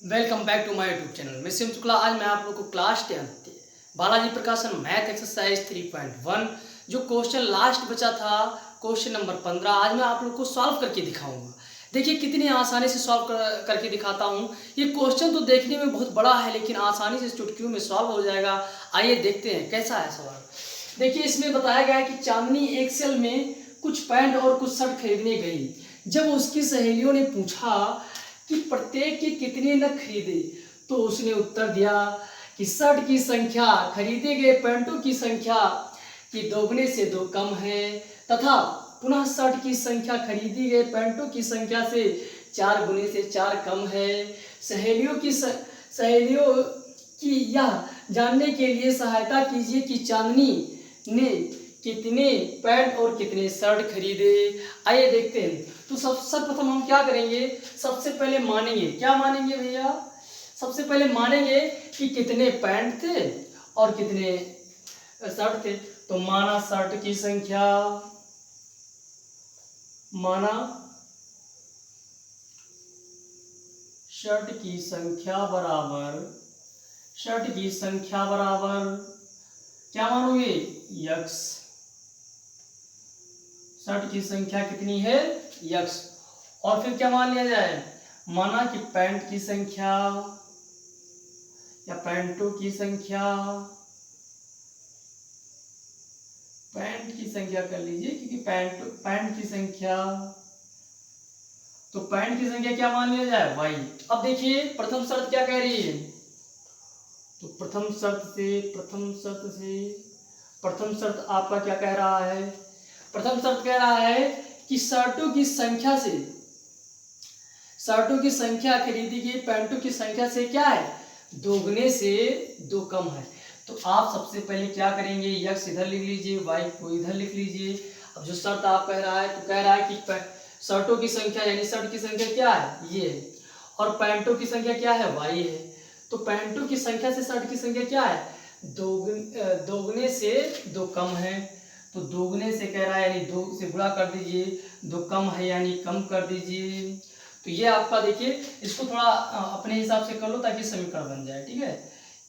Welcome back to my YouTube channel. मैं शिव शुक्ला। आज मैं आप लोग को क्लास 10 बालाजी प्रकाशन मैथ एक्सरसाइज 3.1 जो क्वेश्चन लास्ट बचा था, क्वेश्चन नंबर 15, आज मैं आप लोग को सॉल्व करके दिखाऊंगा। देखिए कितनी आसानी से सॉल्व करके दिखाता हूँ। ये क्वेश्चन तो देखने में बहुत बड़ा है लेकिन आसानी से चुटकियों में सॉल्व हो जाएगा। आइए देखते हैं कैसा है सवाल। देखिए इसमें बताया गया है कि चांदनी एक सेल में कुछ पैंट और कुछ शर्ट खरीदने गई। जब उसकी सहेलियों ने पूछा कि प्रत्येक के कितने नग खरीदे तो उसने उत्तर दिया कि शर्ट की संख्या खरीदे गए पैंटों की संख्या कि दोगुने से दो कम है तथा पुनः शर्ट की संख्या खरीदी गए पैंटों की संख्या से 4 गुने से 4 कम है। सहेलियों की यह जानने के लिए सहायता कीजिए कि चांदनी ने कितने पैंट और कितने शर्ट खरीदे। आइए देखते हैं। तो सर्वप्रथम हम क्या करेंगे, सबसे पहले मानेंगे। क्या मानेंगे भैया? सबसे पहले मानेंगे कि कितने पैंट थे और कितने शर्ट थे। तो माना शर्ट की संख्या, माना शर्ट की संख्या बराबर, शर्ट की संख्या बराबर क्या मानोगे? यक्स। शर्ट की संख्या कितनी है? यक्स। और फिर क्या मान लिया जाए? माना कि पैंट की संख्या या पैंटों की संख्या, पैंट की संख्या कर लीजिए क्योंकि पैंट की संख्या, तो पैंट की संख्या क्या मान लिया जाए? वाई। अब देखिए प्रथम शर्त क्या कह रही है। तो प्रथम शर्त आपका क्या कह रहा है? प्रथम शर्त कह रहा है कि शर्टों की संख्या खरीदी गई पैंटों की संख्या से क्या है? दोगुने से दो कम है। तो आप सबसे पहले क्या करेंगे? यक्स इधर लिख लीजिए, वाई को इधर लिख लीजिए। अब जो शर्त आप कह रहा है तो कह रहा है कि शर्टों की संख्या यानी शर्ट की संख्या क्या है? ये है। और पैंटों की संख्या क्या है? वाई है। तो पैंटों की संख्या से शर्ट की संख्या क्या है? दोगुने से दो कम है। तो दोगुने से कह रहा है यानी दो से गुणा कर दीजिए, दो कम है यानी कम कर दीजिए। तो ये आपका देखिए, इसको थोड़ा अपने हिसाब से कर लो ताकि समीकरण बन जाए। ठीक है,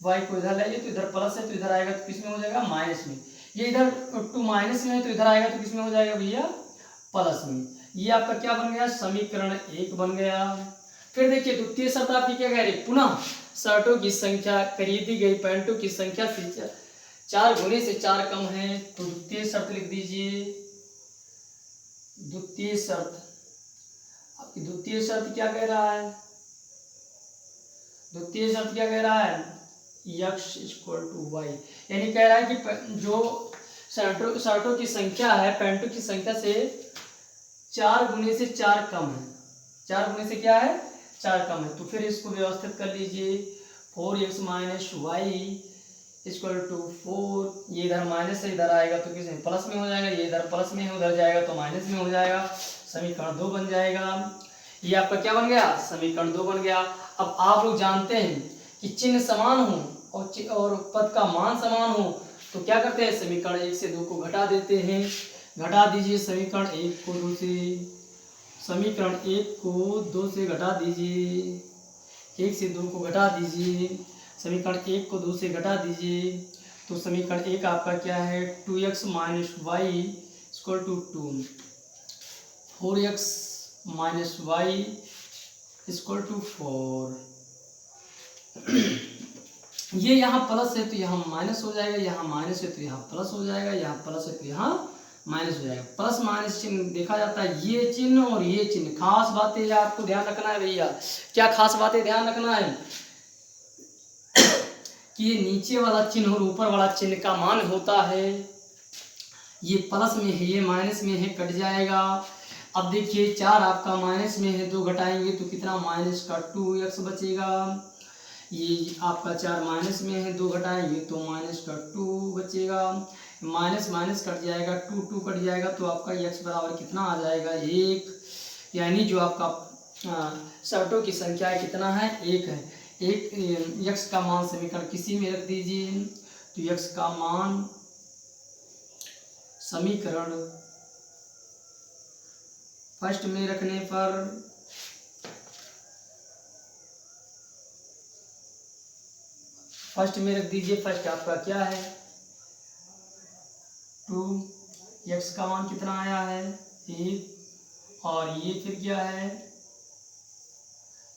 y को इधर लाइए तो इधर प्लस है तो इधर आएगा तो किस में हो जाएगा? माइनस में। ये इधर टू माइनस में है तो इधर आएगा तो किस में हो जाएगा भैया? प्लस में। ये आपका क्या बन गया? समीकरण 1 बन गया। फिर देखिए द्वितीय शर्त आपकी क्या कह रही है? पुनः शर्टों की संख्या खरीदी गई पैंटों की संख्या से 4 गुने से 4 कम है। तो द्वितीय शर्त लिख दीजिए। द्वितीय शर्त आपकी द्वितीय शर्त क्या कह रहा है? द्वितीय शर्त क्या कह रहा है? यक्स इक्वल टू वाई, यानी कह रहा है कि जो शर्टों की संख्या है पैंटों की संख्या से 4 गुने से 4 कम है। 4 गुने से क्या है? 4 कम है। तो फिर इसको व्यवस्थित कर लीजिए। 4x minus y equal to 4। ये इधर माइनस से इधर आएगा तो किस में? प्लस में हो जाएगा। ये इधर प्लस में है उधर जाएगा तो माइनस में हो जाएगा। समीकरण 2 बन जाएगा। ये आपका क्या बन गया? समीकरण 2 बन गया। अब आप लोग जानते हैं कि चिन्ह समान हो और पद का मान समान हो तो क्या करते हैं? समीकरण 1 से 2 को घटा देते हैं। घटा दीजिए समीकरण 1 को 2 से, समीकरण 1 को 2 से घटा दीजिए। 1 से 2 को घटा दीजिए, समीकरण 1 को 2 से घटा दीजिए। तो समीकरण 1 आपका क्या है? 2x minus y equal to 2, 4x minus y equal to 4। ये यहाँ प्लस है तो यहाँ माइनस हो जाएगा, यहाँ माइनस है तो यहाँ प्लस हो जाएगा, यहाँ प्लस है तो यहाँ माइनस हो जाएगा। प्लस माइनस चिन्ह देखा जाता है, ये चिन्ह और ये चिन्ह। खास बातें आपको ध्यान रखना है भैया। क्या खास बातें ध्यान रखना है? कि ये नीचे वाला चिन्ह और ऊपर वाला चिन्ह का मान होता है। ये प्लस में है ये माइनस में है, कट जाएगा। अब देखिए 4 आपका माइनस में है, 2 घटाएंगे तो कितना? माइनस का 2x बचेगा। ये आपका 4 माइनस में है, 2 घटाएंगे तो माइनस का 2 बचेगा। माइनस माइनस कट जाएगा, 2 कट जाएगा तो आपका x बराबर कितना आ जाएगा? 1। यानी जो आपका शर्टों की संख्या है कितना है? 1 है। एक x का मान समीकरण किसी में रख दीजिए। तो x का मान समीकरण फर्स्ट में रखने पर फर्स्ट में रख दीजिए। फर्स्ट आपका क्या है 2, x का मान कितना आया है 1, और ये फिर क्या है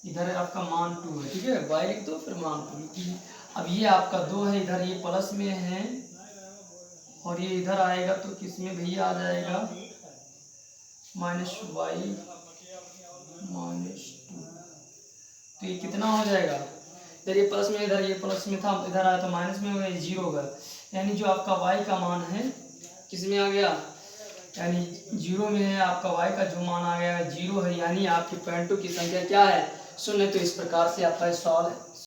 इधर आपका मान 2 है, ठीक है, y लिख दो फिर मान 2 लिख दीजिए। अब ये आपका 2 है, इधर ये प्लस में है और ये इधर आएगा तो किस में भैया आ जाएगा -y -2। तो ये कितना हो जाएगा, इधर ये प्लस में, इधर ये प्लस में था, इधर आया तो माइनस में हो गया, ये 0 होगा। यानी जो आपका y का मान है किस में आ गया, यानी 0 में है। आपका y का जो मान आ गया 0 है, यानी आपकी पॉइंटों की संख्या क्या है 0। तो इस प्रकार से आपका सवाल